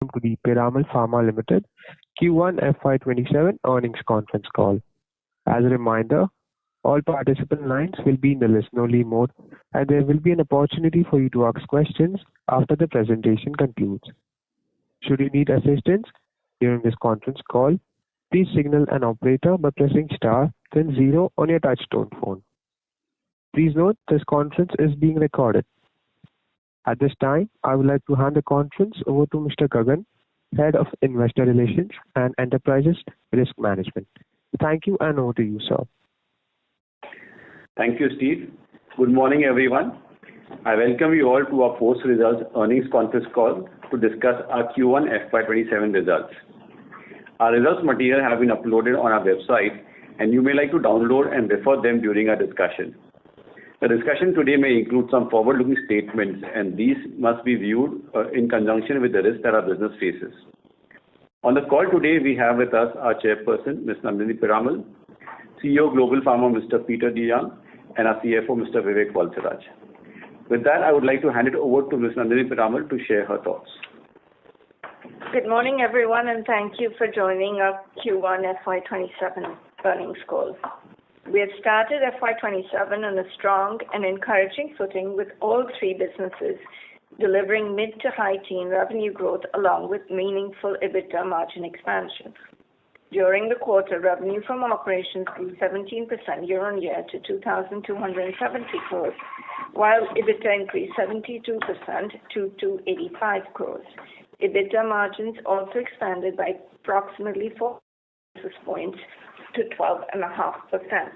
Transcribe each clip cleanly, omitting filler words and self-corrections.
welcome to the Piramal Pharma Limited Q1 FY27 earnings conference call. As a reminder, all participant lines will be in the listen-only mode, and there will be an opportunity for you to ask questions after the presentation concludes. Should you need assistance during this conference call, please signal an operator by pressing star then 0 on your touch-tone phone. Please note this conference is being recorded. At this time, I would like to hand the conference over to Mr. Gagan, Head of Investor Relations and Enterprises Risk Management. Thank you, and over to you, sir. Thank you, Steve. Good morning, everyone. I welcome you all to our post-results earnings conference call to discuss our Q1 FY27 results. Our results material have been uploaded on our website, and you may like to download and refer them during our discussion. The discussion today may include some forward-looking statements, and these must be viewed in conjunction with the risks that our business faces. On the call today, we have with us our chairperson, Ms. Nandini Piramal, CEO Global Pharma, Mr. Peter DeYoung, and our CFO, Mr. Vivek Valsaraj. With that, I would like to hand it over to Ms. Nandini Piramal to share her thoughts. Good morning, everyone, and thank you for joining our Q1 FY27 earnings call. We have started FY27 on a strong and encouraging footing with all three businesses delivering mid to high teen revenue growth along with meaningful EBITDA margin expansion. During the quarter, revenue from operations grew 17% year-on-year to 2,270 crores, while EBITDA increased 72% to 285 crores. EBITDA margins also expanded by approximately 4 basis points to 12.5%.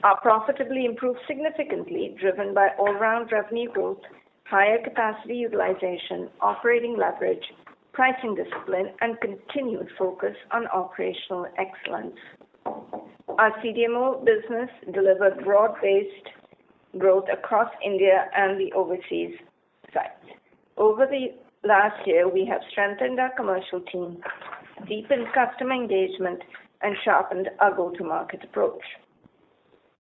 Our profitability improved significantly, driven by all-round revenue growth, higher capacity utilization, operating leverage, pricing discipline, and continued focus on operational excellence. Our CDMO business delivered broad-based growth across India and the overseas sites. Over the last year, we have strengthened our commercial team, deepened customer engagement, and sharpened our go-to-market approach.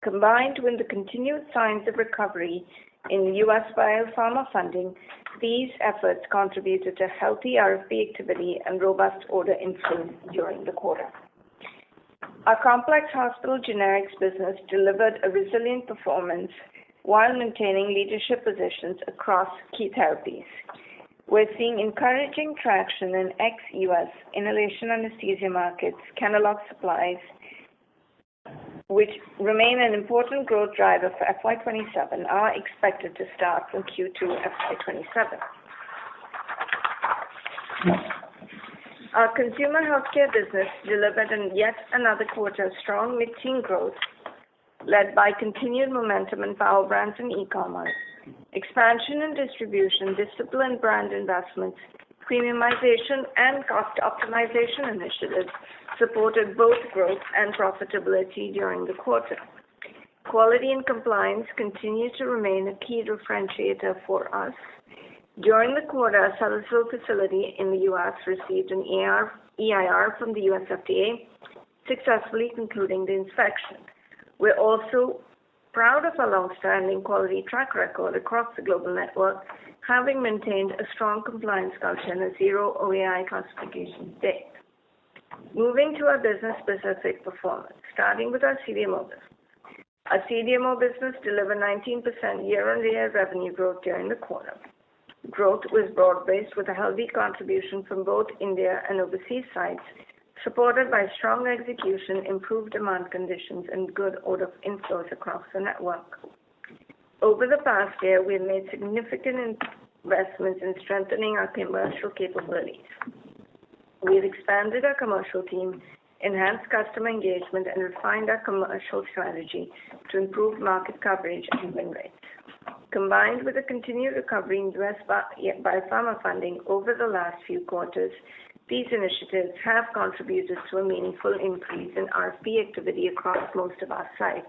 Combined with the continued signs of recovery in U.S. biopharma funding, these efforts contributed to healthy RFP activity and robust order inflow during the quarter. Our complex hospital generics business delivered a resilient performance while maintaining leadership positions across key therapies. We're seeing encouraging traction in ex-US inhalation anesthesia markets. Catalog supplies, which remain an important growth driver for FY27, are expected to start from Q2 FY27. Our consumer healthcare business delivered yet another quarter of strong mid-teen growth, led by continued momentum in power brands and e-commerce. Expansion and distribution, disciplined brand investments, premiumization, and cost optimization initiatives supported both growth and profitability during the quarter. Quality and compliance continue to remain a key differentiator for us. During the quarter, our Sellersville facility in the U.S. received an EIR from the U.S. FDA, successfully concluding the inspection. We're also proud of our long-standing quality track record across the global network, having maintained a strong compliance culture and a zero OAI classification state. Moving to our business-specific performance, starting with our CDMO business. Our CDMO business delivered 19% year-on-year revenue growth during the quarter. Growth was broad-based with a healthy contribution from both India and overseas sites, supported by strong execution, improved demand conditions, and good order inflows across the network. Over the past year, we have made significant investments in strengthening our commercial capabilities. We have expanded our commercial team, enhanced customer engagement, and refined our commercial strategy to improve market coverage and win rates. Combined with the continued recovery in U.S. biopharma funding over the last few quarters, these initiatives have contributed to a meaningful increase in RFP activity across most of our sites.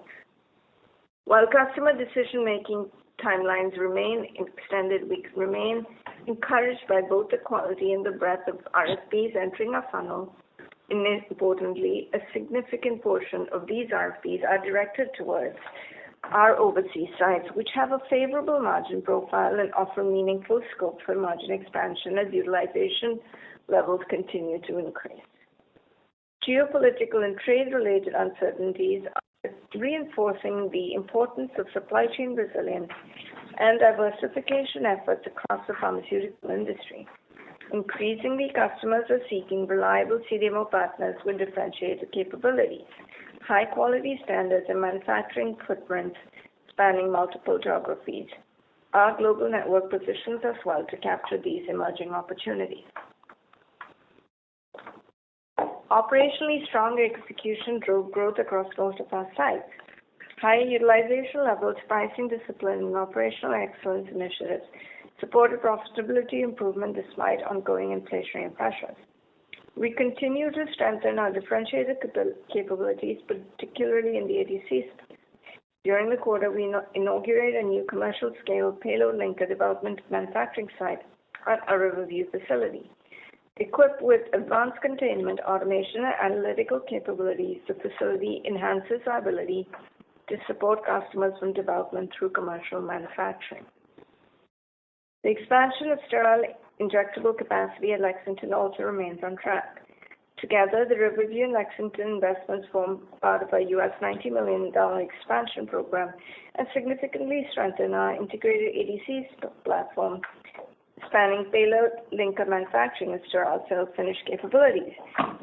While customer decision-making timelines remain extended, we remain encouraged by both the quality and the breadth of RFPs entering our funnel. And importantly, a significant portion of these RFPs are directed towards our overseas sites, which have a favorable margin profile and offer meaningful scope for margin expansion as utilization levels continue to increase. Geopolitical and trade-related uncertainties are reinforcing the importance of supply chain resilience and diversification efforts across the pharmaceutical industry. Increasingly, customers are seeking reliable CDMO partners with differentiated capabilities, high-quality standards, and manufacturing footprints spanning multiple geographies. Our global network positions us well to capture these emerging opportunities. Operationally strong execution drove growth across most of our sites. High utilization levels, pricing discipline, and operational excellence initiatives supported profitability improvement despite ongoing inflationary pressures. We continue to strengthen our differentiated capabilities, particularly in the ADC space. During the quarter, we inaugurated a new commercial-scale payload linker development manufacturing site at our Riverview facility. Equipped with advanced containment, automation, and analytical capabilities, the facility enhances our ability to support customers from development through commercial manufacturing. The expansion of sterile injectable capacity at Lexington also remains on track. Together, the Riverview and Lexington investments form part of our $90 million expansion program and significantly strengthen our integrated ADC platform, spanning payload linker manufacturing and sterile cell finish capabilities.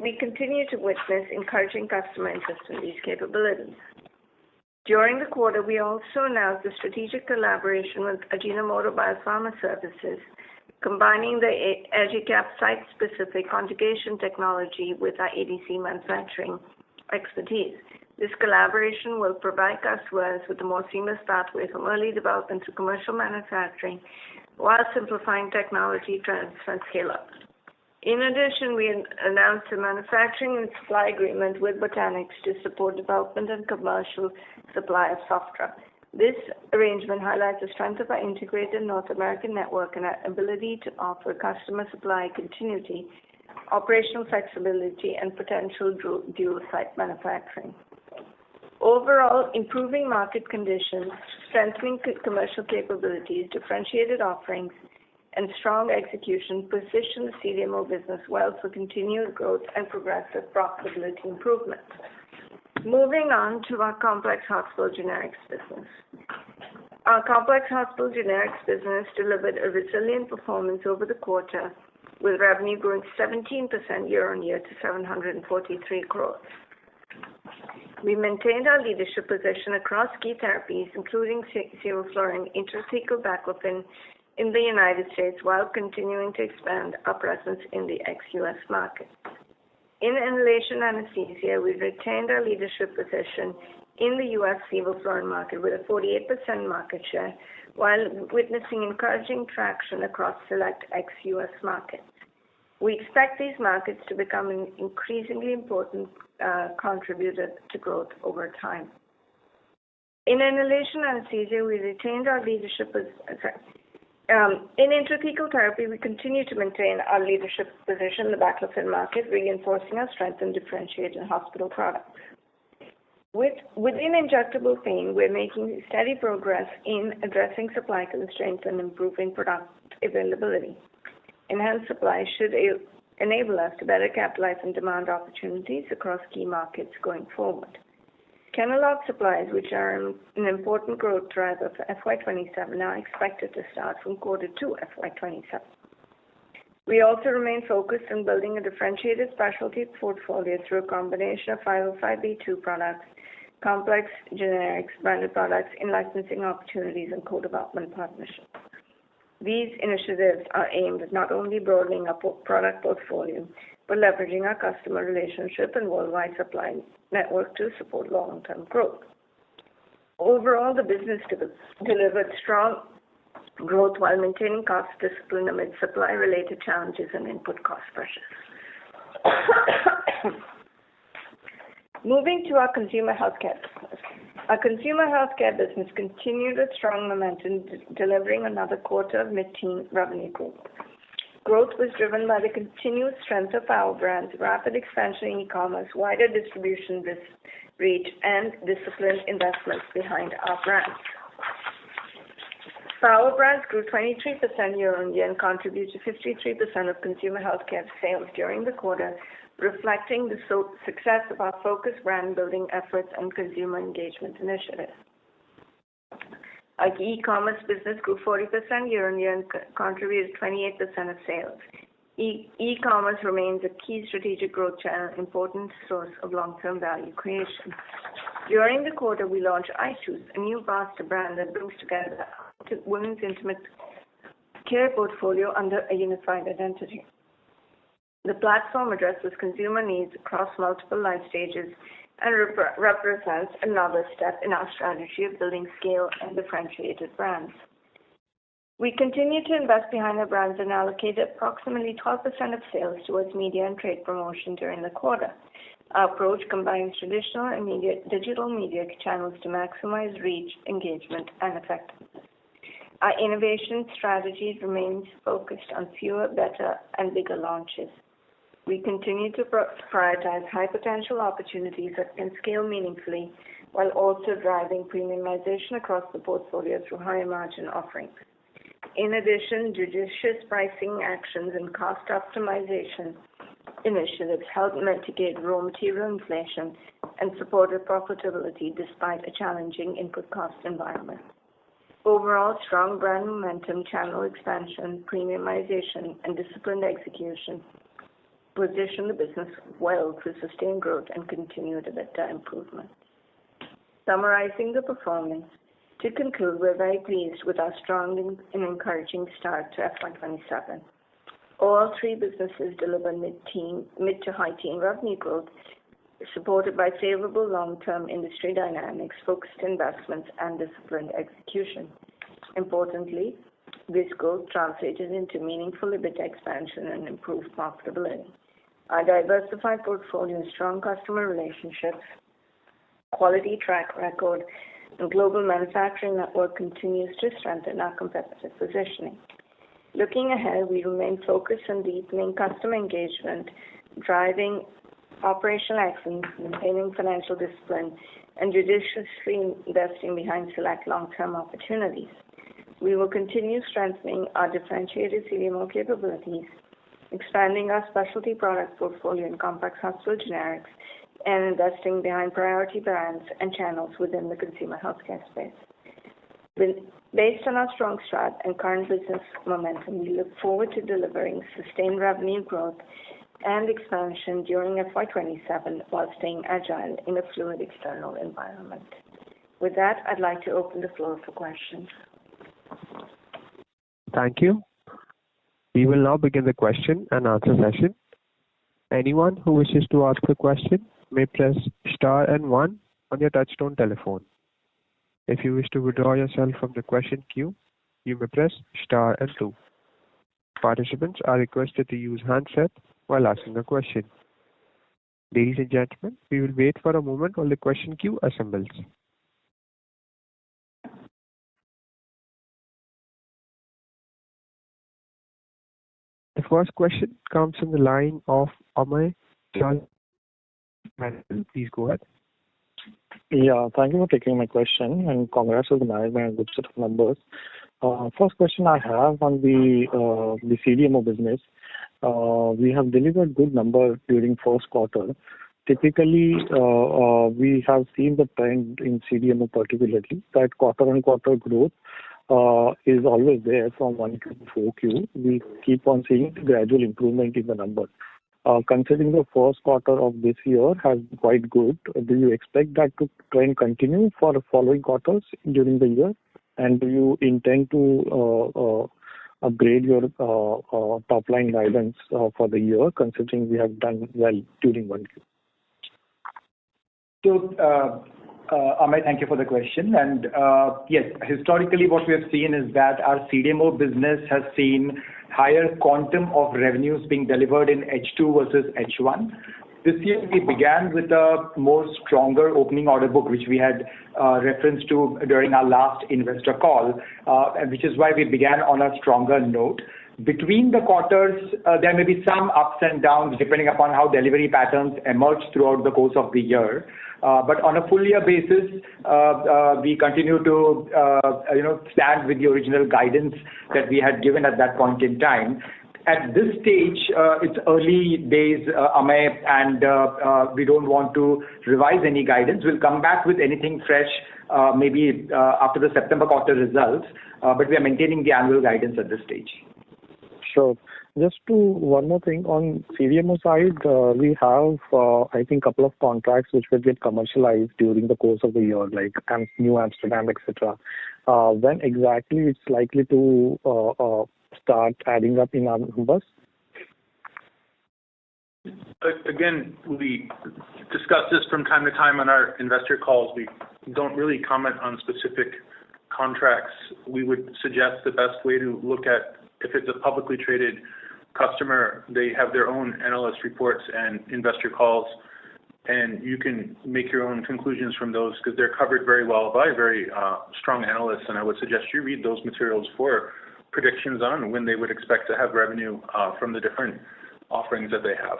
We continue to witness encouraging customer interest in these capabilities. During the quarter, we also announced a strategic collaboration with Ajinomoto Biopharma Services, combining the AgiCap site-specific conjugation technology with our ADC manufacturing expertise. This collaboration will provide customers with a more seamless pathway from early development to commercial manufacturing while simplifying technology transfer and scale-up. In addition, we announced a manufacturing and supply agreement with Botanix to support development and commercial supply of Sofdra. This arrangement highlights the strength of our integrated North American network and our ability to offer customer supply continuity, operational flexibility, and potential dual-site manufacturing. Overall, improving market conditions, strengthening commercial capabilities, differentiated offerings, and strong execution position the CDMO business well for continued growth and progressive profitability improvement. Moving on to our complex hospital generics business. Our complex hospital generics business delivered a resilient performance over the quarter, with revenue growing 17% year-on-year to 743 crores. We maintained our leadership position across key therapies, including sevoflurane, intrathecal baclofen, in the United States, while continuing to expand our presence in the ex-US market. In inhalation anesthesia, we retained our leadership position in the US sevoflurane market with a 48% market share, while witnessing encouraging traction across select ex-US markets. We expect these markets to become an increasingly important contributor to growth over time. In inhalation anesthesia, we retained our leadership in intrathecal therapy, we continue to maintain our leadership position in the baclofen market, reinforcing our strength and differentiated hospital products. Within injectable pain, we're making steady progress in addressing supply constraints and improving product availability. Enhanced supply should enable us to better capitalize on demand opportunities across key markets going forward. Kenalog supplies, which are an important growth driver for FY27, are expected to start from Q2 FY27. We also remain focused on building a differentiated specialty portfolio through a combination of 505(b)(2) products, complex generics, branded products, in-licensing opportunities, and co-development partnerships. These initiatives are aimed at not only broadening our product portfolio, but leveraging our customer relationship and worldwide supply network to support long-term growth. Overall, the business delivered strong growth while maintaining cost discipline amid supply-related challenges and input cost pressures. Moving to our consumer healthcare business. Our consumer healthcare business continued its strong momentum, delivering another quarter of mid-teen revenue growth. Growth was driven by the continued strength of our brands, rapid expansion in e-commerce, wider distribution reach, and disciplined investments behind our brands. Power brands grew 23% year-on-year and contributed 53% of consumer healthcare sales during the quarter, reflecting the success of our focused brand building efforts and consumer engagement initiatives. Our e-commerce business grew 40% year-on-year and contributed 28% of sales. E-commerce remains a key strategic growth channel, important source of long-term value creation. During the quarter, we launched iChoose, a new master brand that brings together women's intimate care portfolio under a unified identity. The platform addresses consumer needs across multiple life stages and represents another step in our strategy of building scale and differentiated brands. We continue to invest behind our brands and allocated approximately 12% of sales towards media and trade promotion during the quarter. Our approach combines traditional and digital media channels to maximize reach, engagement, and effectiveness. Our innovation strategy remains focused on fewer, better, and bigger launches. We continue to prioritize high-potential opportunities that can scale meaningfully while also driving premiumization across the portfolio through higher margin offerings. In addition, judicious pricing actions and cost optimization initiatives helped mitigate raw material inflation and supported profitability despite a challenging input cost environment. Overall, strong brand momentum, channel expansion, premiumization, and disciplined execution position the business well to sustain growth and continued EBITDA improvement. Summarizing the performance, to conclude, we're very pleased with our strong and encouraging start to FY27. All three businesses delivered mid to high teen revenue growth, supported by favorable long-term industry dynamics, focused investments, and disciplined execution. Importantly, this growth translated into meaningful EBITDA expansion and improved profitability. Our diversified portfolio, strong customer relationships, quality track record, and global manufacturing network continues to strengthen our competitive positioning. Looking ahead, we remain focused on deepening customer engagement, driving operational excellence, maintaining financial discipline, and judiciously investing behind select long-term opportunities. We will continue strengthening our differentiated CDMO capabilities, expanding our specialty product portfolio in complex hospital generics, and investing behind priority brands and channels within the consumer healthcare space. Based on our strong start and current business momentum, we look forward to delivering sustained revenue growth and expansion during FY27 while staying agile in a fluid external environment. With that, I'd like to open the floor for questions. Thank you. We will now begin the question and answer session. Anyone who wishes to ask a question may press star and 1 on your touchtone telephone. If you wish to withdraw yourself from the question queue, you may press star and 2. Participants are requested to use handset while asking a question. Ladies and gentlemen, we will wait for a moment while the question queue assembles. The first question comes from the line of Amay. Please go ahead. Yeah, thank you for taking my question and congrats on the management and good set of numbers. First question I have on the CDMO business. We have delivered good numbers during first quarter. Typically, we have seen the trend in CDMO particularly that quarter-on-quarter growth is always there from 1Q to 4Q. We keep on seeing gradual improvement in the numbers. Considering the first quarter of this year has been quite good, do you expect that to trend continue for the following quarters during the year? And do you intend to upgrade your top line guidance for the year, considering we have done well during 1Q? So, Amay, thank you for the question. And yes, historically what we have seen is that our CDMO business has seen higher quantum of revenues being delivered in H2 versus H1. This year we began with a more stronger opening order book, which we had referenced to during our last investor call, which is why we began on a stronger note. Between the quarters, there may be some ups and downs depending upon how delivery patterns emerge throughout the course of the year. But on a full year basis, we continue to stand with the original guidance that we had given at that point in time. At this stage, it's early days, Amay, and we don't want to revise any guidance. We'll come back with anything fresh maybe after the September quarter results, but we are maintaining the annual guidance at this stage. Sure. Just one more thing on CDMO side, we have I think couple of contracts which will get commercialized during the course of the year, like New Amsterdam, etc. When exactly it's likely to start adding up in our numbers? Again, we discuss this from time to time on our investor calls. We don't really comment on specific contracts. We would suggest the best way to look at, if it's a publicly traded customer, they have their own analyst reports and investor calls, and you can make your own conclusions from those because they're covered very well by very strong analysts, and I would suggest you read those materials for predictions on when they would expect to have revenue from the different offerings that they have.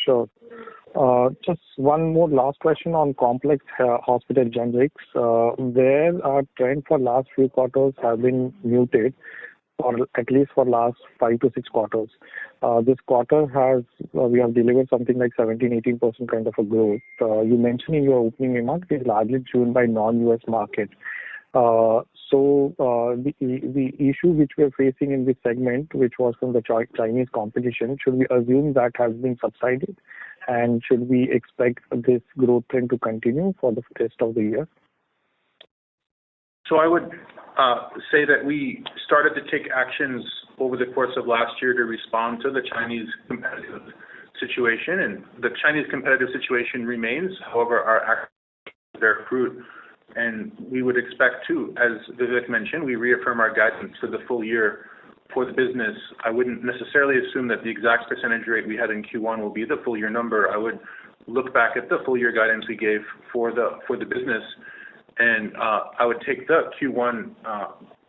Sure. Just one more last question on complex hospital generics. Where our trend for last few quarters have been muted, or at least for last 5 to 6 quarters. This quarter we have delivered something like 17-18% kind of a growth. You mentioned in your opening remarks it is largely driven by non-US market. So the issue which we are facing in this segment, which was from the Chinese competition, should we assume that has been subsided, and should we expect this growth trend to continue for the rest of the year? So I would say that we started to take actions over the course of last year to respond to the Chinese competitive situation, and the Chinese competitive situation remains. However, our actions bear fruit, and we would expect to, as Vivek mentioned, we reaffirm our guidance for the full year for the business. I wouldn't necessarily assume that the exact percentage rate we had in Q1 will be the full year number. I would look back at the full year guidance we gave for the business, and I would take the Q1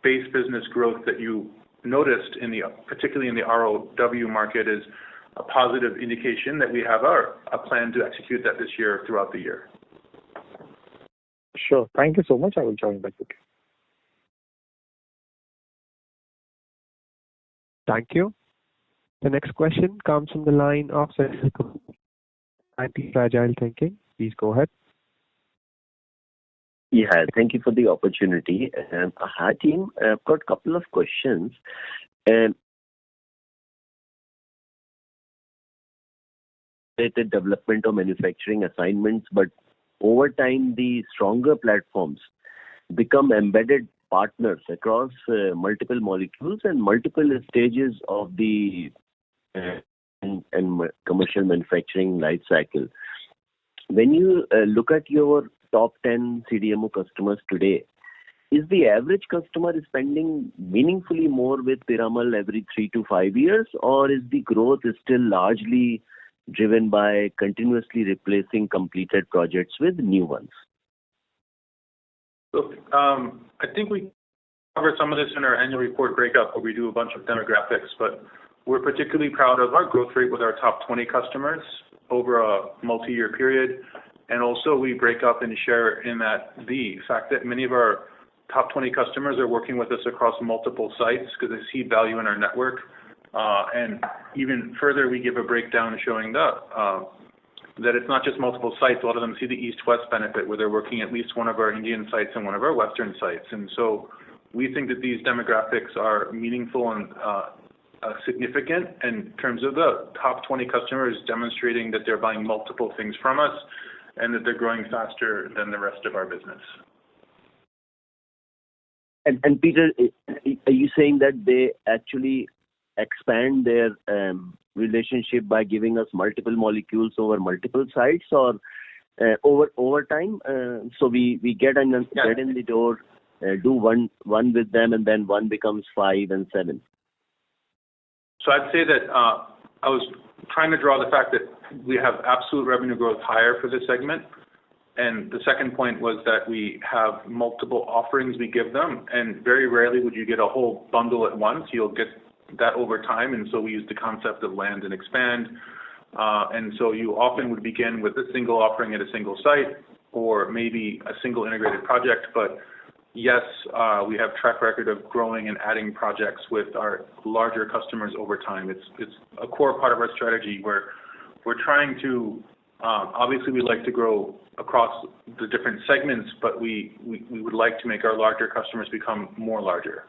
base business growth that you noticed particularly in the ROW market as a positive indication that we have a plan to execute that this year throughout the year. Sure. Thank you so much. I will join back with you. Thank you. The next question comes from the line of Anti-Fragile Thinking. Please go ahead. Yeah, thank you for the opportunity. Hi team, I've got a couple of questions. Related development or manufacturing assignments, but over time the stronger platforms become embedded partners across multiple molecules and multiple stages of the commercial manufacturing life cycle. When you look at your top 10 CDMO customers today, is the average customer spending meaningfully more with Piramal every 3 to 5 years, or is the growth still largely driven by continuously replacing completed projects with new ones? Look, I think we cover some of this in our annual report breakup where we do a bunch of demographics, but we're particularly proud of our growth rate with our top 20 customers over a multi-year period. And also we break up and share in that the fact that many of our top 20 customers are working with us across multiple sites because they see value in our network. And even further, we give a breakdown showing that it's not just multiple sites. A lot of them see the east-west benefit where they're working at least one of our Indian sites and one of our Western sites. And so we think that these demographics are meaningful and significant in terms of the top 20 customers demonstrating that they're buying multiple things from us and that they're growing faster than the rest of our business. And Peter, are you saying that they actually expand their relationship by giving us multiple molecules over multiple sites, or over time? So we get in the door, do one with them, and then one becomes 5 and 7. So I'd say that I was trying to draw the fact that we have absolute revenue growth higher for this segment, And the second point was that we have multiple offerings we give them, and very rarely would you get a whole bundle at once. You'll get that over time, and so we use the concept of land and expand. And so you often would begin with a single offering at a single site, or maybe a single integrated project. But yes, we have track record of growing and adding projects with our larger customers over time. It's a core part of our strategy where we're trying to, obviously we like to grow across the different segments, but we would like to make our larger customers become more larger.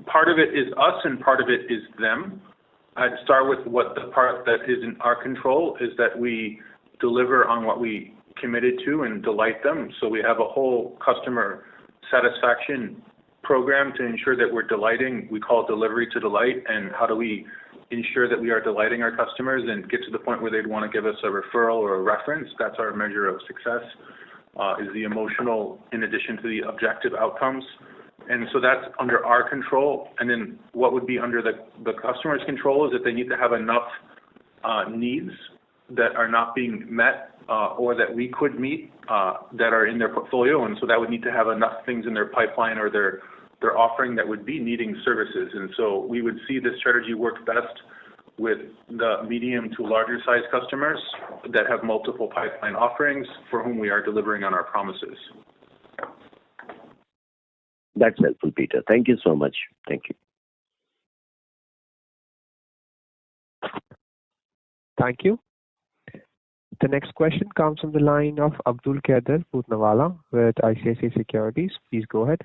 Part of it is us and part of it is them. I'd start with what the part that is in our control is that we deliver on what we committed to and delight them. So we have a whole customer satisfaction program to ensure that we're delighting. We call it delivery to delight. And how do we ensure that we are delighting our customers and get to the point where they'd want to give us a referral or a reference? That's our measure of success, is the emotional in addition to the objective outcomes. And so that's under our control. And then what would be under the customer's control is that they need to have enough needs that are not being met or that we could meet that are in their portfolio. And so that would need to have enough things in their pipeline or their offering that would be needing services. And so we would see this strategy work best with the medium to larger size customers that have multiple pipeline offerings for whom we are delivering on our promises. That's helpful, Peter. Thank you so much. Thank you. Thank you. The next question comes from the line of Abdul Kader Putnawala with ICICI Securities. Please go ahead.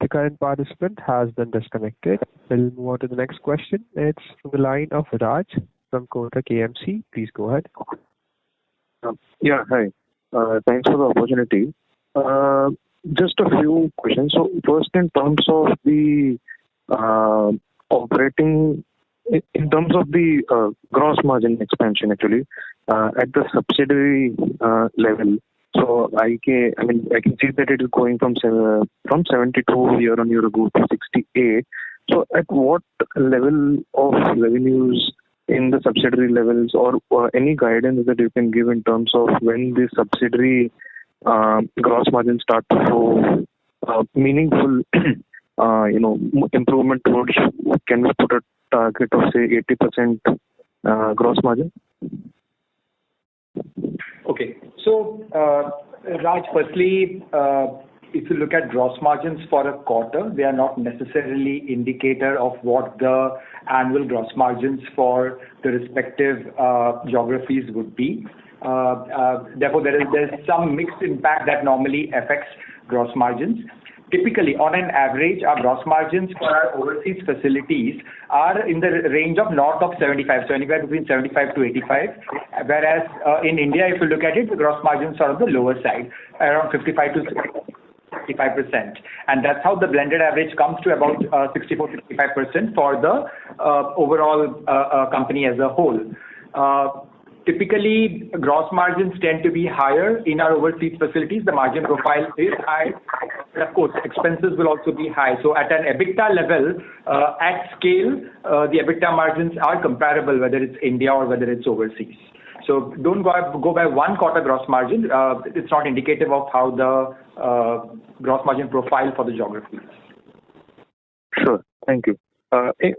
The current participant has been disconnected. We'll move on to the next question. It's from the line of Raj from Kotak AMC. Please go ahead. Yeah, hi. Thanks for the opportunity. Just a few questions. So first, in terms of the operating, in terms of the gross margin expansion, actually, at the subsidiary level. So I can see that it is going from 72 year on year ago to 68. So at what level of revenues in the subsidiary levels, or any guidance that you can give in terms of when the subsidiary gross margins start to show meaningful, improvement towards, can we put a target of say 80% gross margin? Okay. So, Raj, firstly, if you look at gross margins for a quarter, they are not necessarily indicator of what the annual gross margins for the respective geographies would be. Therefore, there's some mixed impact that normally affects gross margins. Typically, on an average, our gross margins for our overseas facilities are in the range of north of 75, so anywhere between 75 to 85. Whereas in India, if you look at it, the gross margins are on the lower side, around 55 to 65%. And that's how the blended average comes to about 64-65% for the overall company as a whole. Typically, gross margins tend to be higher in our overseas facilities. The margin profile is high. And of course, expenses will also be high. So at an EBITDA level, at scale, the EBITDA margins are comparable, whether it's India or whether it's overseas. So don't go by one quarter gross margin. It's not indicative of how the gross margin profile for the geography is. Sure. Thank you.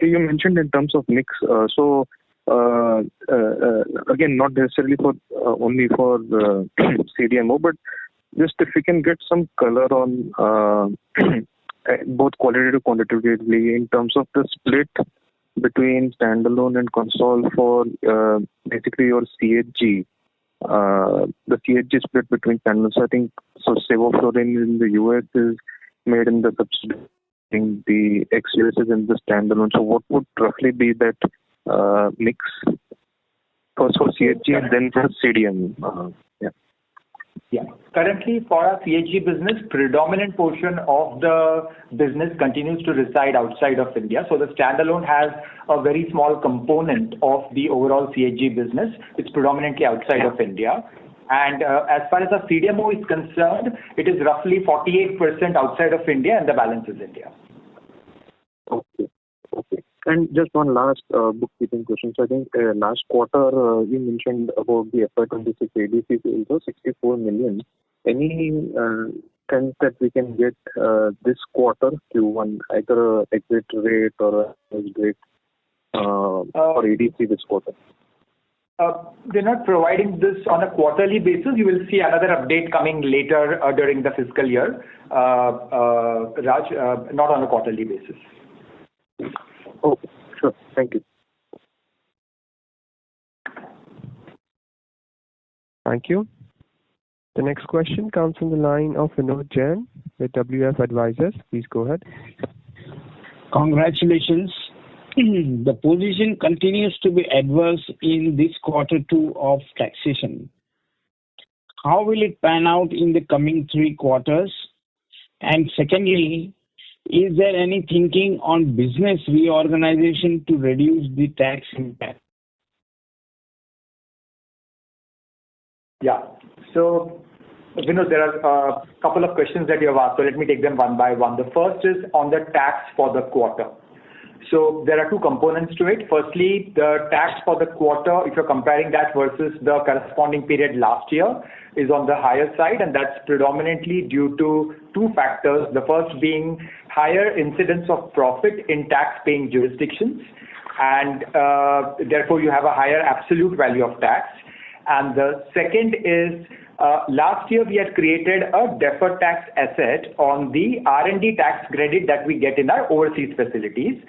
You mentioned in terms of mix. Again, not necessarily for only for the CDMO, but just if we can get some color on both qualitative, quantitatively, in terms of the split between standalone and Concall for basically your CHG, the CHG split between standalone. So I think sevoflurane in the US is made in the subsidiary, the ex-US is in the standalone. So what would roughly be that mix? First for CHG and then for CDM. Yeah. Yeah. Currently, for our CHG business, predominant portion of the business continues to reside outside of India. So the standalone has a very small component of the overall CHG business. It's predominantly outside of India. And as far as the CDMO is concerned, it is roughly 48% outside of India and the balance is India. Okay. And just one last bookkeeping question. So I think last quarter you mentioned about the FY26 ADC sales of 64 million. Any sense that we can get this quarter, Q1, either exit rate or exit rate for ADC this quarter? They're not providing this on a quarterly basis. You will see another update coming later during the fiscal year, Raj, not on a quarterly basis. Okay, sure. Thank you. Thank you. The next question comes from the line of Vinod Jain with WF Advisors. Please go ahead. Congratulations. The position continues to be adverse in this quarter two of taxation. How will it pan out in the coming 3 quarters? And secondly, is there any thinking on business reorganization to reduce the tax impact? Yeah. So, Vinod, there are a couple of questions that you have asked, so let me take them one by one. The first is on the tax for the quarter. So there are 2 components to it. Firstly, the tax for the quarter, if you're comparing that versus the corresponding period last year, is on the higher side, and that's predominantly due to 2 factors. The first being higher incidence of profit in tax-paying jurisdictions, and therefore you have a higher absolute value of tax. And the second is last year we had created a deferred tax asset on the R&D tax credit that we get in our overseas facilities.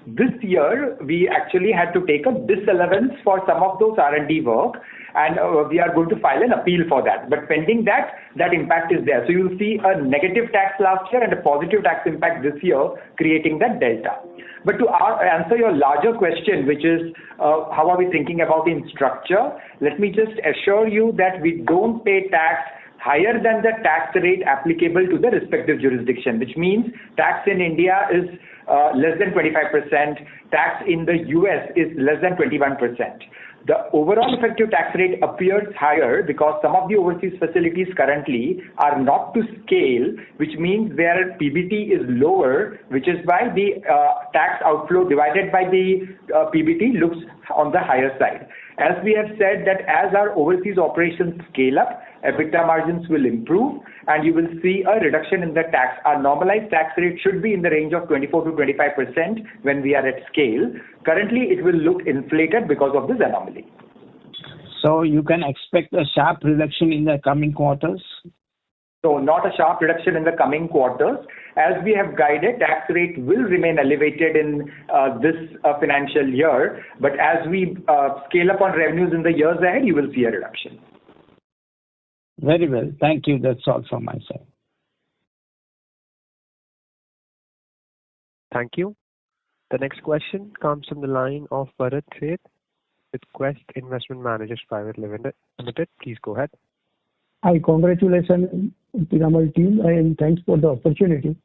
This year, we actually had to take a disallowance for some of those R&D work, and we are going to file an appeal for that. But pending that, that impact is there. So you'll see a negative tax last year and a positive tax impact this year, creating that delta. But to answer your larger question, which is how are we thinking about in structure, let me just assure you that we don't pay tax higher than the tax rate applicable to the respective jurisdiction, which means tax in India is less than 25%, tax in the US is less than 21%. The overall effective tax rate appears higher because some of the overseas facilities currently are not to scale, which means their PBT is lower, which is why the tax outflow divided by the PBT looks on the higher side. As we have said that as our overseas operations scale up, EBITDA margins will improve and you will see a reduction in the tax. Our normalized tax rate should be in the range of 24 to 25% when we are at scale. Currently, it will look inflated because of this anomaly. So you can expect a sharp reduction in the coming quarters? So not a sharp reduction in the coming quarters. As we have guided, tax rate will remain elevated in this financial year. But as we scale up on revenues in the years ahead, you will see a reduction. Very well. Thank you. That's all from my side. Thank you. The next question comes from the line of Bharat Sheth with Quest Investment Managers Private Limited. Please go ahead. Hi, congratulations, Piramal team, and thanks for the opportunity.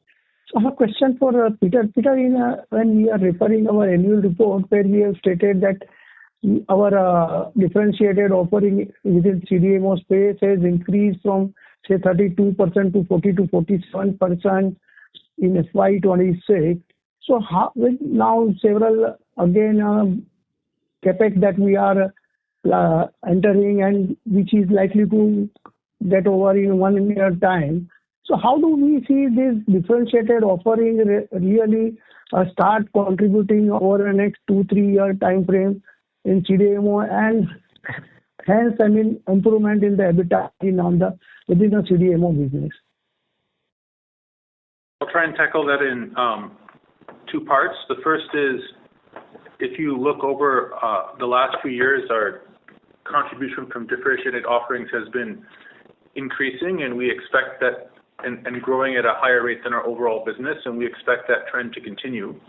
So I have a question for Peter. Peter, when we are referring our annual report, where we have stated that our differentiated offering within CDMO space has increased from, say, 32% to 40 to 47% in FY26. So how, with now several, again, CapEx that we are entering and which is likely to get over in 1 year time. So how do we see this differentiated offering really start contributing over the next 2-3 year time frame in CDMO and hence, I mean, improvement in the EBITDA within the CDMO business? I'll try and tackle that in 2 parts. The first is, if you look over the last few years, our contribution from differentiated offerings has been increasing, and we expect that and growing at a higher rate than our overall business, and we expect that trend to continue.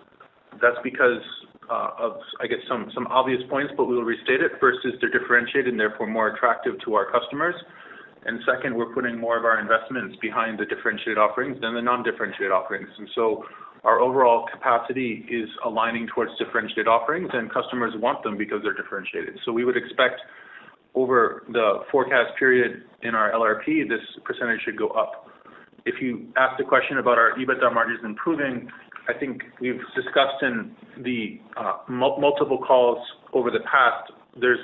That's because of, I guess, some obvious points, but we will restate it. First is they're differentiated and therefore more attractive to our customers. And second, we're putting more of our investments behind the differentiated offerings than the non-differentiated offerings. And so our overall capacity is aligning towards differentiated offerings, and customers want them because they're differentiated. So we would expect over the forecast period in our LRP, this percentage should go up. If you ask the question about our EBITDA margins improving, I think we've discussed in the multiple calls over the past, there's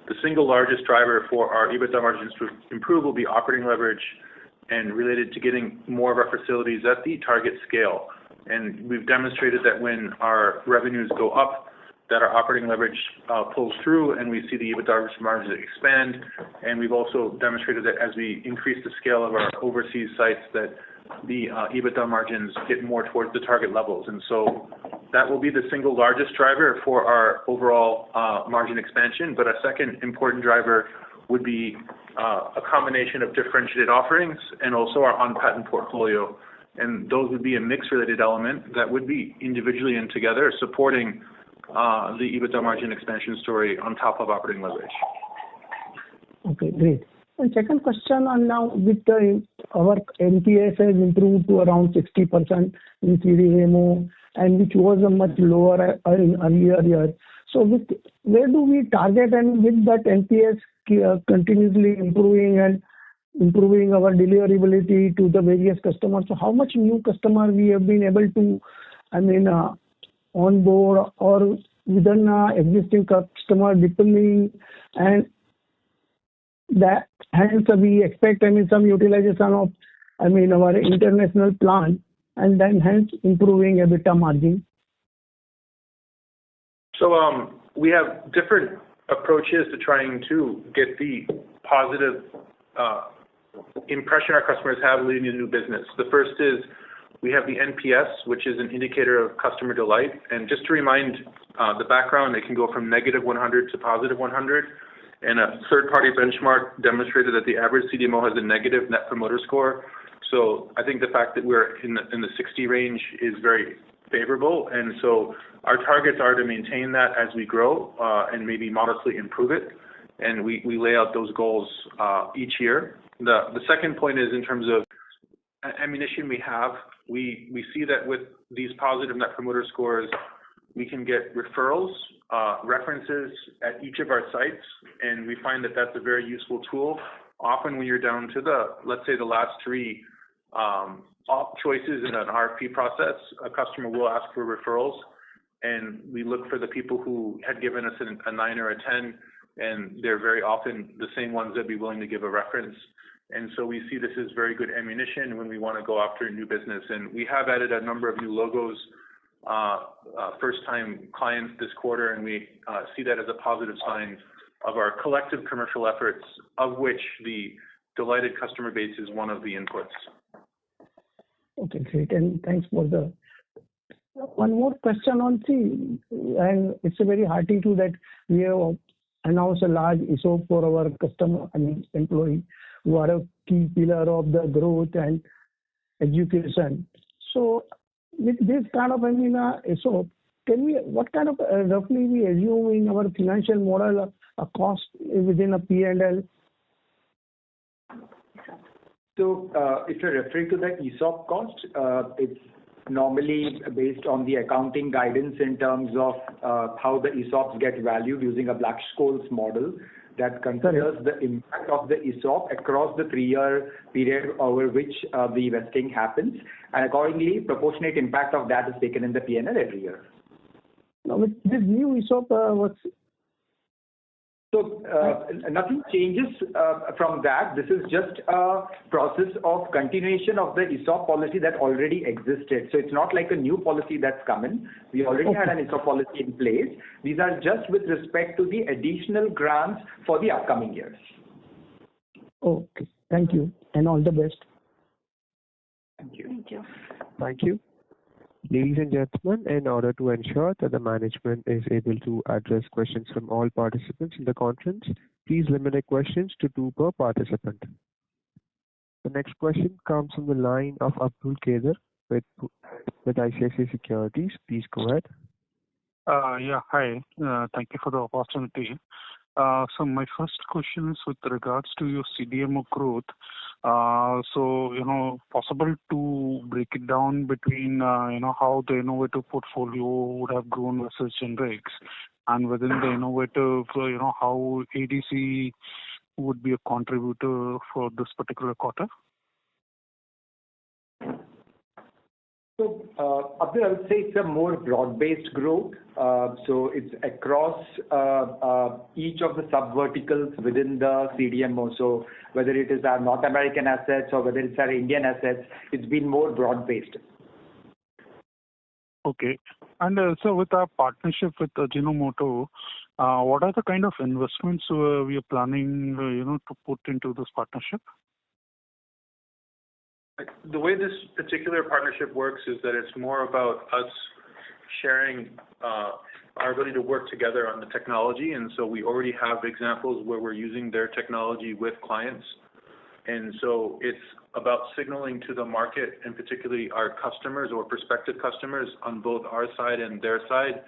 the single largest driver for our EBITDA margins to improve will be operating leverage and related to getting more of our facilities at the target scale. And we've demonstrated that when our revenues go up, that our operating leverage pulls through and we see the EBITDA margins expand. And we've also demonstrated that as we increase the scale of our overseas sites, that the EBITDA margins get more towards the target levels. And so that will be the single largest driver for our overall margin expansion. But a second important driver would be a combination of differentiated offerings and also our on-patent portfolio. And those would be a mix-related element that would be individually and together supporting the EBITDA margin expansion story on top of operating leverage. Okay, great. And second question on now with our NPS has improved to around 60% in CDMO, and which was a much lower in earlier years. So where do we target, and with that NPS continuously improving and improving our deliverability to the various customers? So how much new customer we have been able to, on board or within existing customer deepening, and that hence we expect some utilization of our international plant, and then hence improving EBITDA margin. So we have different approaches to trying to get the positive impression our customers have leading to new business. The first is we have the NPS, which is an indicator of customer delight. And just to remind the background, it can go from -100 to +100. And a third-party benchmark demonstrated that the average CDMO has a negative net promoter score. So I think the fact that we're in the 60 range is very favorable. And so our targets are to maintain that as we grow and maybe modestly improve it. And we lay out those goals each year. The second point is in terms of ammunition we have, we see that with these positive net promoter scores, we can get referrals, references at each of our sites, and we find that that's a very useful tool. Often when you're down to let's say the last three choices in an RFP process, a customer will ask for referrals, and we look for the people who had given us a 9 or a 10, and they're very often the same ones that'd be willing to give a reference. And so we see this as very good ammunition when we want to go after new business. And we have added a number of new logos, first-time clients this quarter, and we see that as a positive sign of our collective commercial efforts, of which the delighted customer base is one of the inputs. Okay, great. And thanks for the one more question on and it's a very hearty to that we have announced a large ESOP for our customer employee who are a key pillar of the growth and education. So with this kind of ESOP, what kind of roughly we assume in our financial model a cost within a P&L? So if you're referring to the ESOP cost, it's normally based on the accounting guidance in terms of how the ESOPs get valued using a Black-Scholes model that considers the impact of the ESOP across the 3-year period over which the vesting happens, and accordingly, proportionate impact of that is taken in the P&L every year. Now, with this new ESOP, So nothing changes from that. This is just a process of continuation of the ESOP policy that already existed. So it's not like a new policy that's come in. We already had an ESOP policy in place. These are just with respect to the additional grants for the upcoming years. Okay. Thank you. And all the best. Thank you. Thank you. Thank you. Ladies and gentlemen, in order to ensure that the management is able to address questions from all participants in the conference, please limit your questions to 2 per participant. The next question comes from the line of Abdul Kader with ICICI Securities. Please go ahead. Yeah, hi. Thank you for the opportunity. So my first question is with regards to your CDMO growth. Possible to break it down between, how the innovative portfolio would have grown versus generics, and within the innovative, how ADC would be a contributor for this particular quarter? So, Abdul, I would say it's a more broad-based growth. So it's across each of the sub-verticals within the CDMO. So whether it is our North American assets or whether it's our Indian assets, it's been more broad-based. Okay. And so with our partnership with Ajinomoto, what are the kind of investments we are planning, to put into this partnership? The way this particular partnership works is that it's more about us sharing our ability to work together on the technology. And so we already have examples where we're using their technology with clients. And so it's about signaling to the market, and particularly our customers or prospective customers on both our side and their side,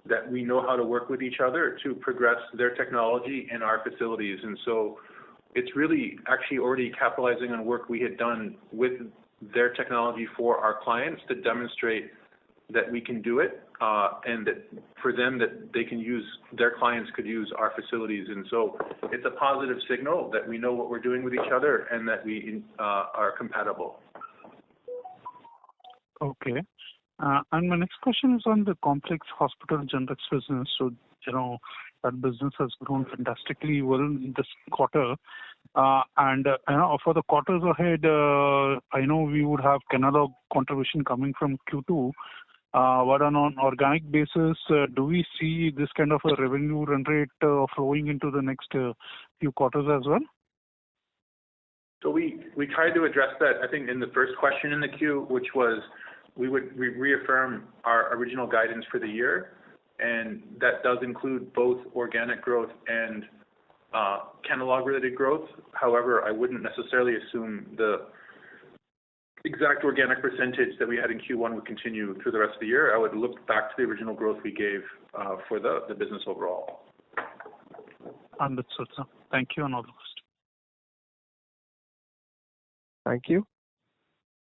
that we know how to work with each other to progress their technology in our facilities. And so it's really actually already capitalizing on work we had done with their technology for our clients to demonstrate that we can do it, and that for them that they can use, their clients could use our facilities. And so it's a positive signal that we know what we're doing with each other and that we are compatible. Okay. And my next question is on the complex hospital generics business. So, that business has grown fantastically well in this quarter. And for the quarters ahead, I know we would have Canada contribution coming from Q2. But on an organic basis, do we see this kind of a revenue run rate flowing into the next few quarters as well? So we tried to address that, I think, in the first question in the queue, which was we reaffirm our original guidance for the year, and that does include both organic growth and catalog-related growth. However, I wouldn't necessarily assume the exact organic percentage that we had in Q1 would continue through the rest of the year. I would look back to the original growth we gave for the business overall. Understood, sir. Thank you, and all the best. Thank you.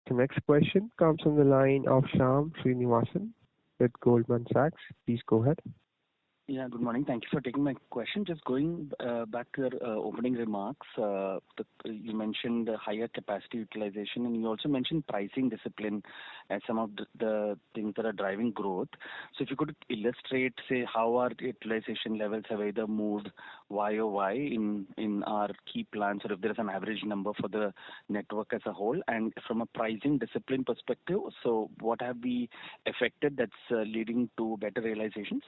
The next question comes from the line of Shyam Srinivasan with Goldman Sachs. Please go ahead. Yeah, good morning. Thank you for taking my question. Just going back to your opening remarks, you mentioned higher capacity utilization, and you also mentioned pricing discipline as some of the things that are driving growth. So if you could illustrate, say, how our utilization levels have either moved YOY in our key plants, or if there is an average number for the network as a whole, and from a pricing discipline perspective, so what have we affected that's leading to better realizations?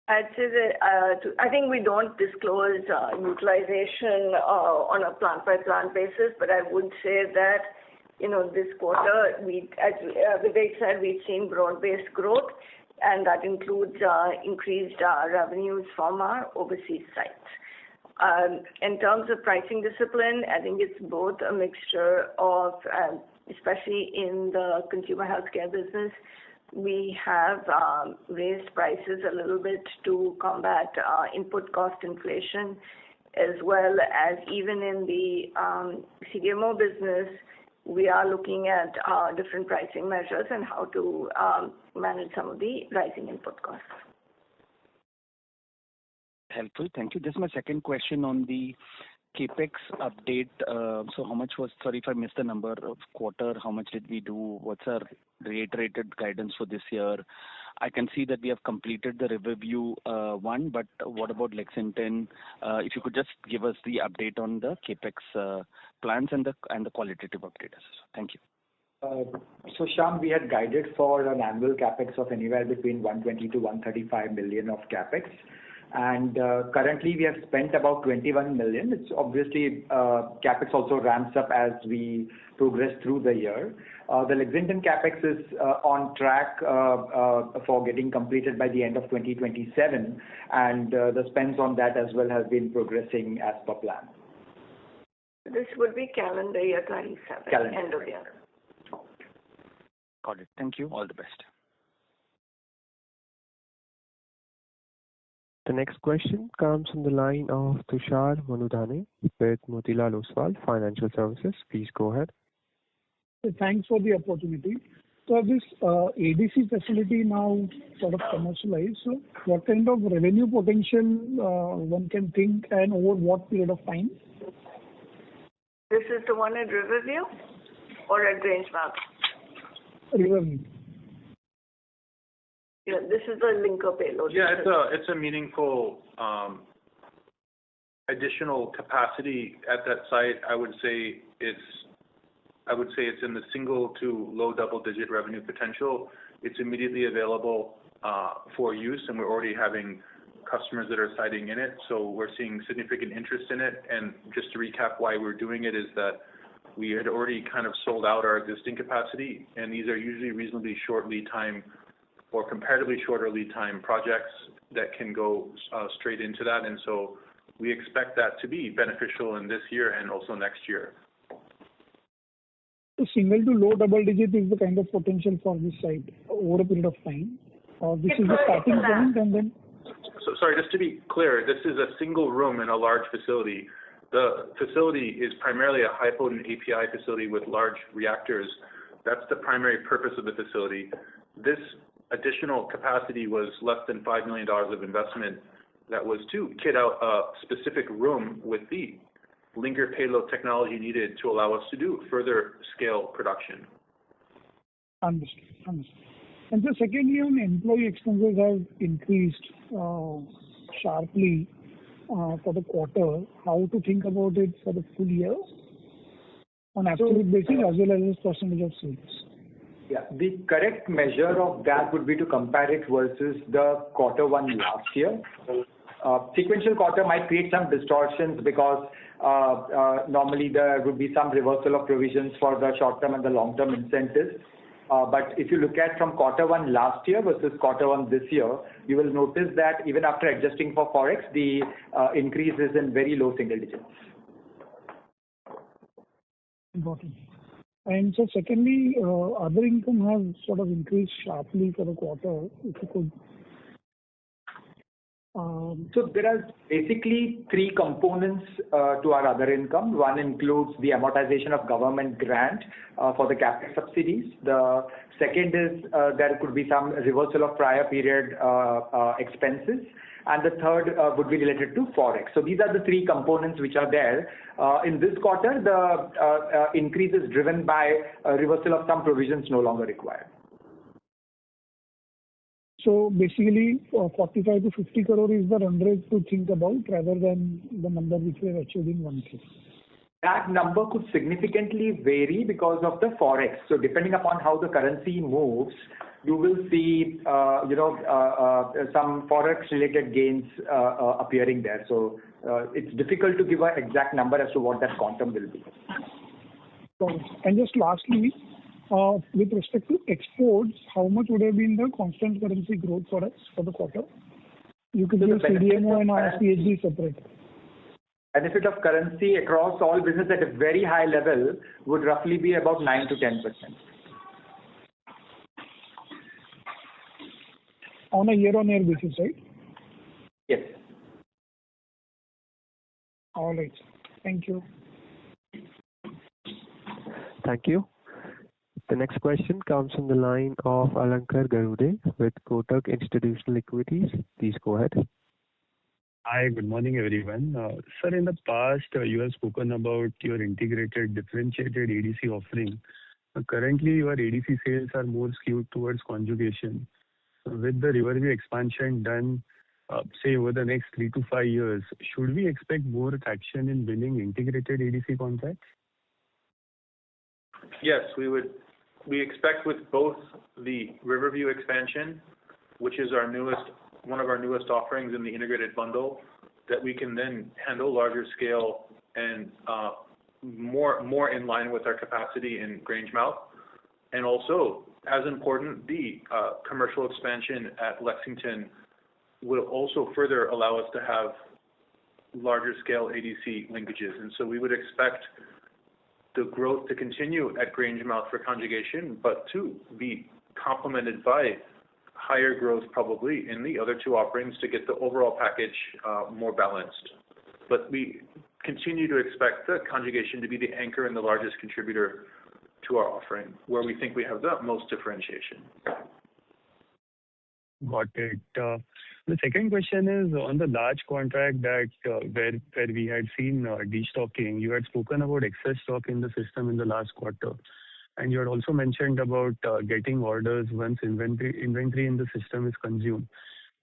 I'd say that I think we don't disclose utilization on a plant-by-plant basis, but I would say that, this quarter, as Vivek said, we've seen broad-based growth, and that includes increased revenues from our overseas sites. In terms of pricing discipline, I think it's both a mixture of, especially in the consumer healthcare business, we have raised prices a little bit to combat input cost inflation, as well as even in the CDMO business, we are looking at different pricing measures and how to manage some of the rising input costs. Helpful. Thank you. This is my second question on the CapEx update. So how much was, sorry if I missed the number of quarter, how much did we do? What's our reiterated guidance for this year? I can see that we have completed the Riverview one, but what about Lexington? If you could just give us the update on the CapEx plans and the qualitative update. Thank you. So Shyam, we had guided for an annual CapEx of anywhere between 120 to 135 million of CapEx. And currently we have spent about 21 million. It's obviously CapEx also ramps up as we progress through the year. The Lexington CapEx is on track for getting completed by the end of 2027, and the spends on that as well have been progressing as per plan. This would be calendar year 27, end of year. Got it. Thank you. All the best. The next question comes from the line of Tushar Manudhane with Motilal Oswal Financial Services. Please go ahead. Thanks for the opportunity. So this ADC facility now sort of commercialized. So what kind of revenue potential one can think and over what period of time? This is the one at Riverview or at Grangemouth? Riverview. Yeah, this is the linker payload. Yeah, it's a meaningful additional capacity at that site. I would say it's in the single to low double-digit revenue potential. It's immediately available for use, and we're already having customers that are siting in it. So we're seeing significant interest in it. And just to recap why we're doing it is that we had already kind of sold out our existing capacity, and these are usually reasonably short lead time or comparatively shorter lead time projects that can go straight into that. And so we expect that to be beneficial in this year and also next year. So single to low double digit is the kind of potential for this site over a period of time? Or this is the starting point and then? So sorry, just to be clear, this is a single room in a large facility. The facility is primarily a high-potent API facility with large reactors. That's the primary purpose of the facility. This additional capacity was less than $5 million of investment that was to kit out a specific room with the linker payload technology needed to allow us to do further scale production. Understood. And so secondly, on employee expenses have increased sharply for the quarter. How to think about it for the full year on absolute basis as well as percentage of sales? Yeah, the correct measure of that would be to compare it versus the quarter one last year. Sequential quarter might create some distortions because normally there would be some reversal of provisions for the short-term and the long-term incentives. But if you look at from quarter one last year versus quarter one this year, you will notice that even after adjusting for Forex, the increase is in very low single digits. Got it. And so secondly, other income has sort of increased sharply for the quarter. If you could. So there are basically three components to our other income. One includes the amortization of government grant for the capital subsidies. The second is there could be some reversal of prior period expenses. And the third would be related to Forex. So these are the three components which are there. In this quarter, the increase is driven by a reversal of some provisions no longer required. So basically, 45 to 50 crore is the run rate to think about rather than the number which we have achieved in one case. That number could significantly vary because of the Forex. So depending upon how the currency moves, you will see, some Forex-related gains appearing there. So it's difficult to give an exact number as to what that quantum will be. And just lastly, with respect to exports, how much would have been the constant currency growth for us for the quarter? You could give CDMO and CHG separate. Benefit of currency across all business at a very high level would roughly be about 9 to 10%. On a year-on-year basis, right? Yes. All right. Thank you. Thank you. The next question comes from the line of Alankar Garude with Kotak Institutional Equities. Please go ahead. Hi, good morning, everyone. Sir, in the past, you have spoken about your integrated differentiated ADC offering. Currently, your ADC sales are more skewed towards conjugation. With the Riverview expansion done, say, over the next 3 to 5 years, should we expect more traction in winning integrated ADC contracts? Yes, we expect with both the Riverview expansion, which is one of our newest offerings in the integrated bundle, that we can then handle larger scale and more in line with our capacity in Grangemouth. And also, as important, the commercial expansion at Lexington will also further allow us to have larger scale ADC linkages. And so we would expect the growth to continue at Grangemouth for conjugation, but to be complemented by higher growth probably in the other two offerings to get the overall package more balanced. But we continue to expect the conjugation to be the anchor and the largest contributor to our offering, where we think we have the most differentiation. Got it. The second question is on the large contract that where we had seen destocking. You had spoken about excess stock in the system in the last quarter, and you had also mentioned about getting orders once inventory in the system is consumed.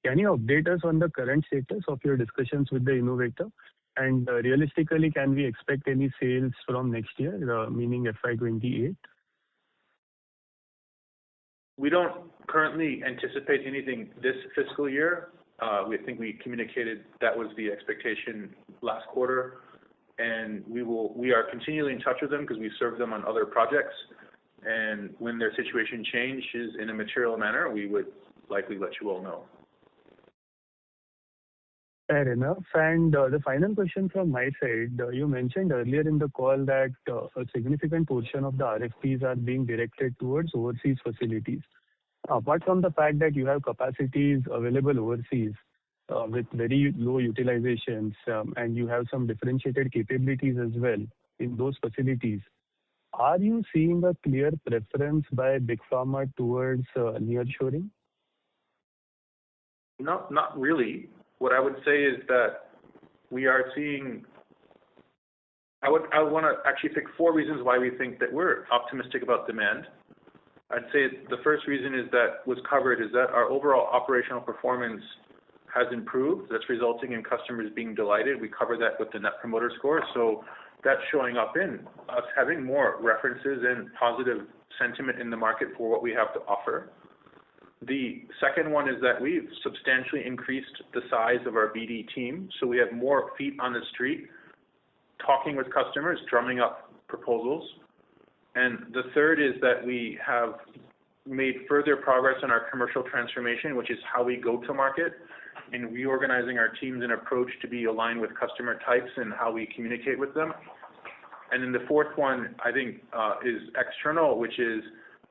Can you update us on the current status of your discussions with the innovator? And realistically, can we expect any sales from next year, meaning FY28? We don't currently anticipate anything this fiscal year. We think we communicated that was the expectation last quarter, and we are continually in touch with them because we serve them on other projects. And when their situation changes in a material manner, we would likely let you all know. Fair enough. And the final question from my side, you mentioned earlier in the call that a significant portion of the RFPs are being directed towards overseas facilities. Apart from the fact that you have capacities available overseas with very low utilizations, and you have some differentiated capabilities as well in those facilities, are you seeing a clear preference by Big Pharma towards nearshoring? Not really. What I would say is that we are seeing. I want to actually pick 4 reasons why we think that we're optimistic about demand. I'd say the first reason is that was covered is that our overall operational performance has improved. That's resulting in customers being delighted. We cover that with the Net Promoter Score. So that's showing up in us having more references and positive sentiment in the market for what we have to offer. The second one is that we've substantially increased the size of our BD team, so we have more feet on the street, talking with customers, drumming up proposals. And the third is that we have made further progress on our commercial transformation, which is how we go to market, in reorganizing our teams and approach to be aligned with customer types and how we communicate with them. And then the fourth one, I think, is external, which is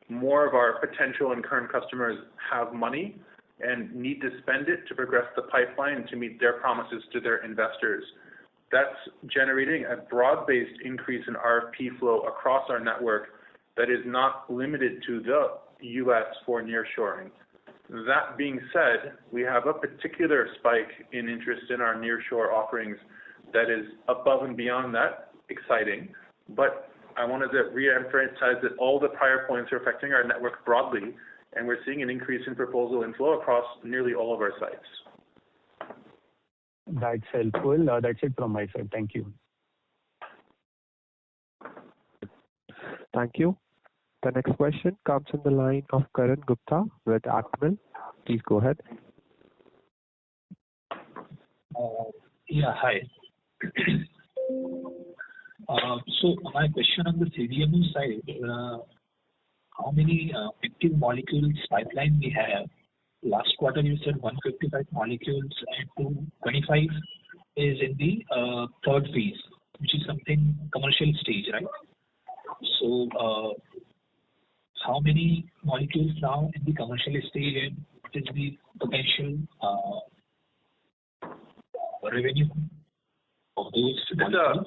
more of our potential and current customers have money and need to spend it to progress the pipeline to meet their promises to their investors. That's generating a broad-based increase in RFP flow across our network that is not limited to the U.S. for nearshoring. That being said, we have a particular spike in interest in our nearshore offerings that is above and beyond that exciting. But I wanted to re-emphasize that all the prior points are affecting our network broadly, and we're seeing an increase in proposal inflow across nearly all of our sites. That's helpful. That's it from my side. Thank you. Thank you. The next question comes from the line of Karan Gupta with Actimel. Please go ahead. Yeah, hi. So my question on the CDMO side, how many active molecules pipeline we have? Last quarter you said 155 molecules and 225 is in the third phase, which is something commercial stage, right? So how many molecules now in the commercial stage, and what is the potential revenue of those molecules?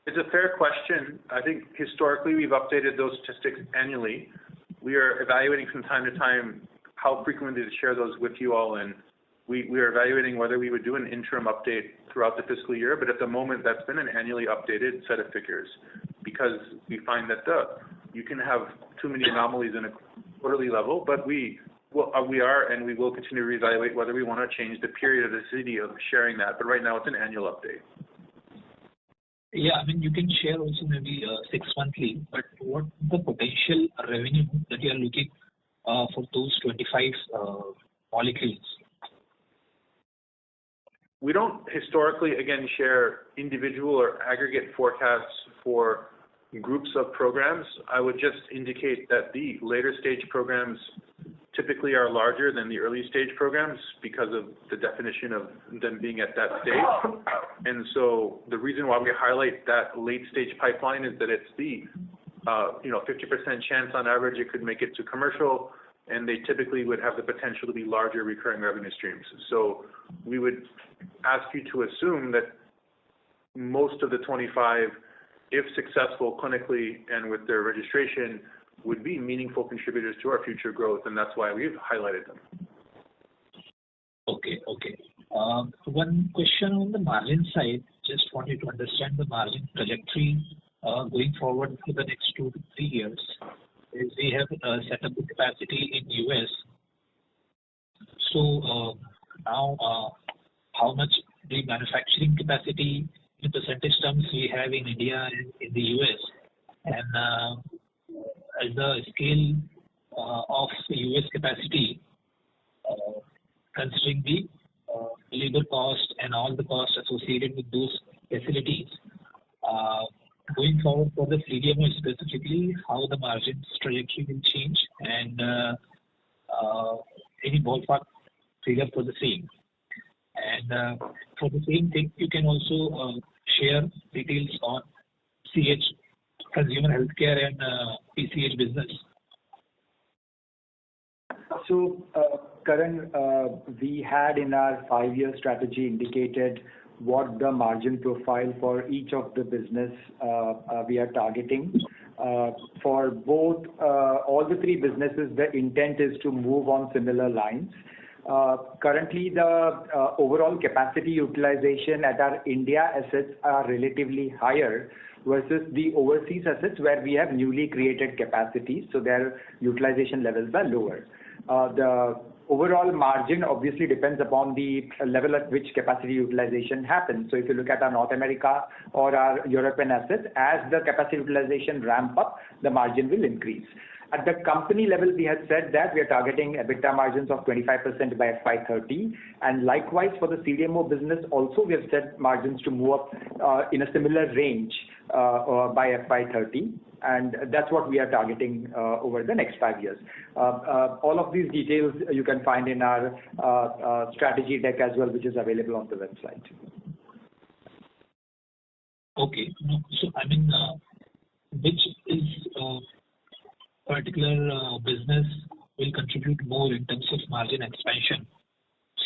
It's a fair question. I think historically we've updated those statistics annually. We are evaluating from time to time how frequently to share those with you all, and we are evaluating whether we would do an interim update throughout the fiscal year, but at the moment that's been an annually updated set of figures because we find that you can have too many anomalies in a quarterly level, but we are and we will continue to reevaluate whether we want to change the periodicity of sharing that, but right now it's an annual update. Yeah, I mean, you can share also maybe 6 monthly, but what the potential revenue that you are looking for those 25 molecules? We don't historically, again, share individual or aggregate forecasts for groups of programs. I would just indicate that the later stage programs typically are larger than the early stage programs because of the definition of them being at that stage. And so the reason why we highlight that late stage pipeline is that it's the 50% chance on average it could make it to commercial. and they typically would have the potential to be larger recurring revenue streams. So we would ask you to assume that most of the 25, if successful clinically and with their registration, would be meaningful contributors to our future growth, and that's why we've highlighted them. Okay. One question on the margin side. Just wanted to understand the margin trajectory going forward for the next 2 to 3 years. Is we have set up the capacity in US. So now, how much the manufacturing capacity in percentage terms we have in India and in the US, and as the scale of the US capacity, considering the labor cost and all the costs associated with those facilities, going forward for the CDMO specifically, how the margins trajectory will change, and any ballpark figure for the same. And for the same thing, you can also share details on CH, consumer healthcare, and PCH business. So, Karan, we had in our 5-year strategy indicated what the margin profile for each of the business we are targeting. For both, all the 3 businesses, the intent is to move on similar lines. Currently, the overall capacity utilization at our India assets are relatively higher versus the overseas assets where we have newly created capacities, so their utilization levels are lower. The overall margin obviously depends upon the level at which capacity utilization happens. So if you look at our North America or our European assets, as the capacity utilization ramp up, the margin will increase. At the company level, we had said that we are targeting EBITDA margins of 25% by FY30, and likewise for the CDMO business also we have set margins to move up in a similar range by FY30, and that's what we are targeting over the next 5 years. All of these details you can find in our strategy deck as well, which is available on the website. Okay. So, I mean, which is particular business will contribute more in terms of margin expansion?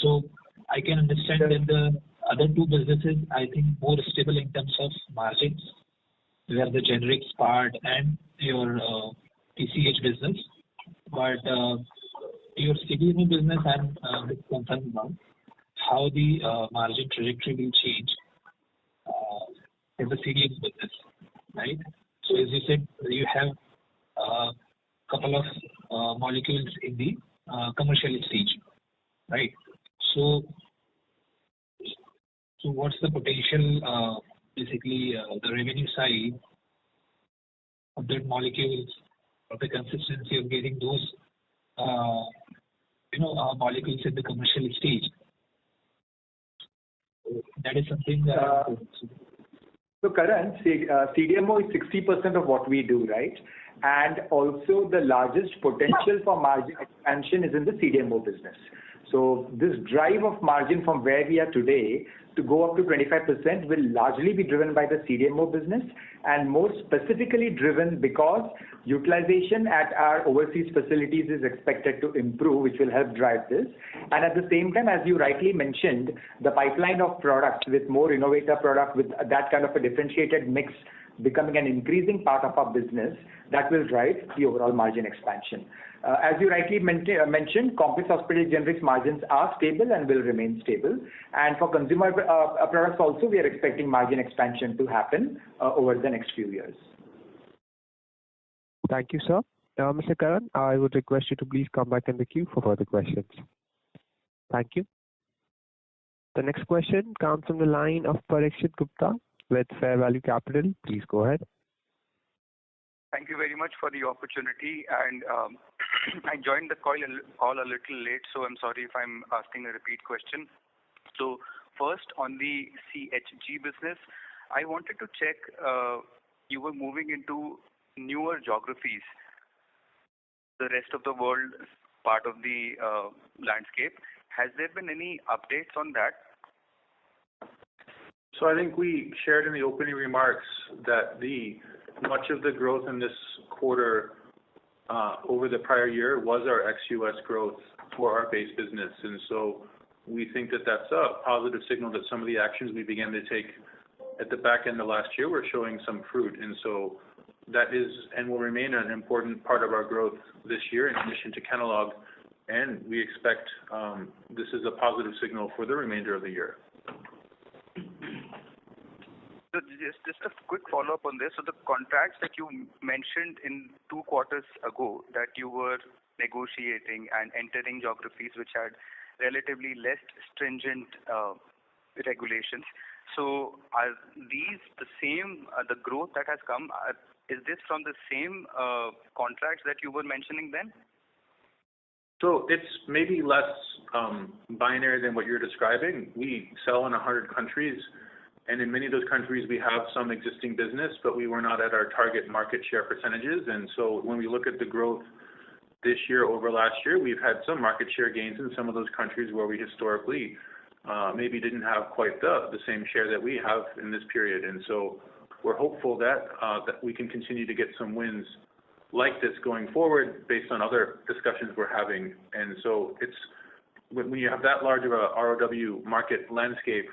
So I can understand that the other 2 businesses, I think, more stable in terms of margins, where the generics part and your PCH business. But your CDMO business, I'm a bit concerned about how the margin trajectory will change in the CDMO business, right? So as you said, you have couple of molecules in the commercial stage, right? So what's the potential, basically, the revenue side of that molecules, or the consistency of getting those, molecules in the commercial stage? That is something that... So Karan, CDMO is 60% of what we do, right? And also the largest potential for margin expansion is in the CDMO business. So this drive of margin from where we are today to go up to 25% will largely be driven by the CDMO business, and more specifically driven because utilization at our overseas facilities is expected to improve, which will help drive this. And at the same time, as you rightly mentioned, the pipeline of products with more innovator product with that kind of a differentiated mix becoming an increasing part of our business, that will drive the overall margin expansion. As you rightly mentioned, complex hospital generics margins are stable and will remain stable. And for consumer products also, we are expecting margin expansion to happen over the next few years. Thank you, sir. Mr. Karan, I would request you to please come back in the queue for further questions. Thank you. The next question comes from the line of Parikshit Gupta with Fair Value Capital. Please go ahead. Thank you very much for the opportunity, and I joined the call a little late, so I'm sorry if I'm asking a repeat question. So first, on the CHG business, I wanted to check, you were moving into newer geographies, the rest of the world part of the landscape. Has there been any updates on that? So I think we shared in the opening remarks that much of the growth in this quarter over the prior year was our ex-US growth for our base business. And so we think that that's a positive signal that some of the actions we began to take at the back end of last year were showing some fruit. And so that is and will remain an important part of our growth this year in addition to Kenalog. And we expect this is a positive signal for the remainder of the year. So just a quick follow-up on this. So the contracts that you mentioned in 2 quarters ago that you were negotiating and entering geographies which had relatively less stringent regulations. So are these the same, the growth that has come, is this from the same contracts that you were mentioning then? So it's maybe less binary than what you're describing. We sell in 100 countries, and in many of those countries we have some existing business, but we were not at our target market share percentages. And so when we look at the growth this year over last year, we've had some market share gains in some of those countries where we historically maybe didn't have quite the same share that we have in this period. And so we're hopeful that that we can continue to get some wins like this going forward based on other discussions we're having. And so it's when you have that large of a ROW market landscape,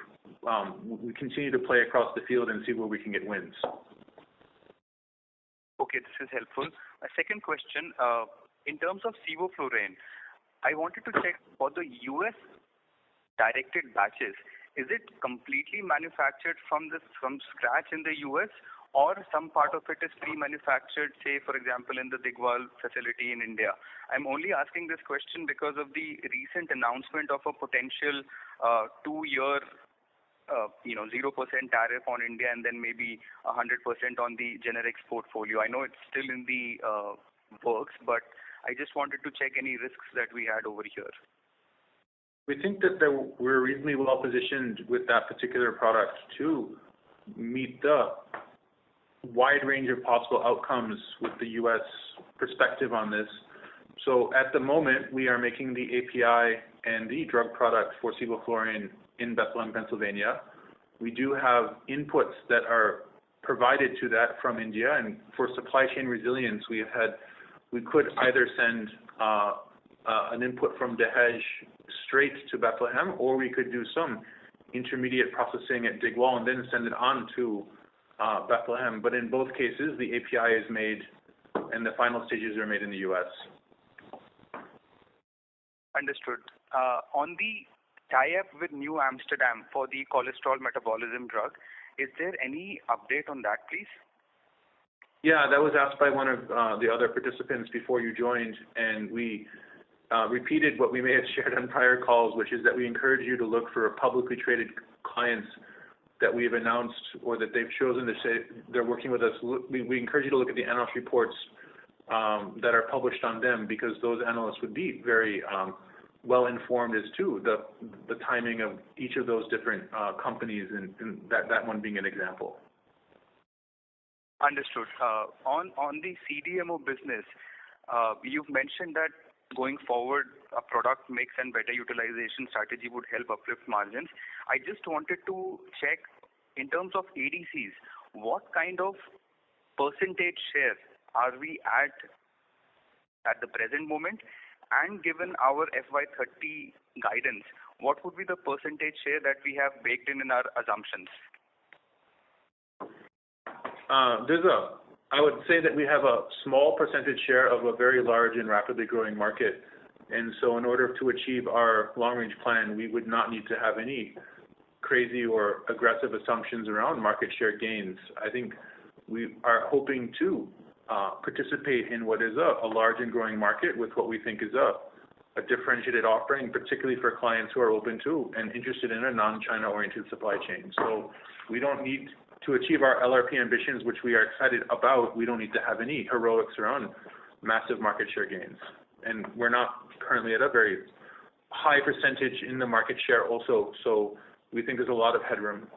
we continue to play across the field and see where we can get wins. Okay, this is helpful. My second question, in terms of sevoflurane, I wanted to check for the US directed batches, is it completely manufactured from scratch in the US, or some part of it is pre-manufactured, say, for example, in the Digwal facility in India? I'm only asking this question because of the recent announcement of a potential 2-year 0% tariff on India and then maybe 100% on the generics portfolio. I know it's still in the works, but I just wanted to check any risks that we had over here. We think that we're reasonably well positioned with that particular product to meet the wide range of possible outcomes with the U.S. perspective on this. So at the moment, we are making the API and the drug product for sevoflurane in Bethlehem, Pennsylvania. We do have inputs that are provided to that from India, and for supply chain resilience, we could either send an input from Dahej straight to Bethlehem, or we could do some intermediate processing at Digwal and then send it on to Bethlehem. But in both cases, the API is made and the final stages are made in the U.S. Understood. On the tie-up with New Amsterdam for the cholesterol metabolism drug, is there any update on that, please? Yeah, that was asked by one of the other participants before you joined, and we repeated what we may have shared on prior calls, which is that we encourage you to look for publicly traded clients that we've announced or that they've chosen to say they're working with us. We encourage you to look at the analyst reports that are published on them, because those analysts would be very well informed as to the timing of each of those different companies, and that one being an example. Understood. On the CDMO business, you've mentioned that going forward, a product mix and better utilization strategy would help uplift margins. I just wanted to check, in terms of ADCs, what kind of percentage share are we at the present moment? And given our FY30 guidance, what would be the percentage share that we have baked in our assumptions? I would say that we have a small percentage share of a very large and rapidly growing market. And so in order to achieve our long-range plan, we would not need to have any crazy or aggressive assumptions around market share gains. I think we are hoping to participate in what is a large and growing market with what we think is a differentiated offering, particularly for clients who are open to and interested in a non-China oriented supply chain. So we don't need to achieve our LRP ambitions, which we are excited about. We don't need to have any heroics around massive market share gains. And we're not currently at a very high percentage in the market share also, so we think there's a lot of headroom.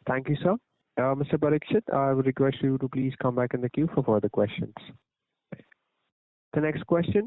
Thank you, sir. Mr. Parikshit, I would request you to please come back in the queue for further questions. The next question